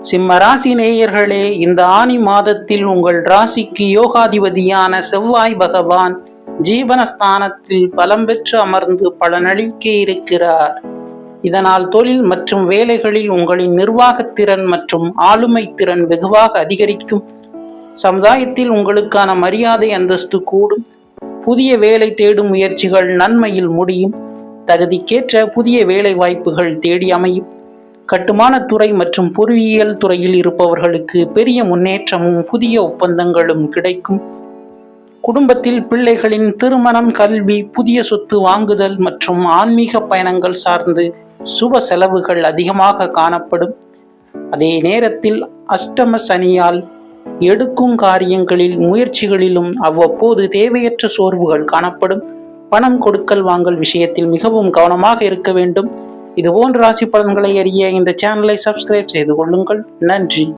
சிம்ம ராசி நேயர்களே, இந்த ஆனி மாதத்தில் உங்கள் ராசிக்கு யோகாதிபதியான செவ்வாய் பகவான் ஜீவனஸ்தானத்தில் பலம் பெற்று அமர்ந்து பலனளிக்க இருக்கிறார். இதனால் தொழில் மற்றும் வேலைகளில் உங்களின் நிர்வாகத்திறன் மற்றும் ஆளுமை திறன் வெகுவாக அதிகரிக்கும். சமுதாயத்தில் உங்களுக்கான மரியாதை அந்தஸ்து கூடும். புதிய வேலை தேடும் முயற்சிகள் நன்மையில் முடியும். தகுதிக்கேற்ற புதிய வேலை வாய்ப்புகள் தேடி அமையும். கட்டுமான துறை மற்றும் பொறியியல் துறையில் இருப்பவர்களுக்கு பெரிய முன்னேற்றமும் புதிய ஒப்பந்தங்களும் கிடைக்கும். குடும்பத்தில் பிள்ளைகளின் திருமணம், கல்வி, புதிய சொத்து வாங்குதல் மற்றும் ஆன்மீக பயணங்கள் சார்ந்து சுப செலவுகள் அதிகமாக காணப்படும். அதே நேரத்தில் அஷ்டம சனியால் எடுக்கும் காரியங்களில் முயற்சிகளிலும் அவ்வப்போது தேவையற்ற சோர்வுகள் காணப்படும். பணம் கொடுக்கல் வாங்கல் விஷயத்தில் மிகவும் கவனமாக இருக்க வேண்டும். இதுபோன்ற ராசி பலன்களை அறிய இந்த சேனலை சப்ஸ்கிரைப் செய்து கொள்ளுங்கள். நன்றி.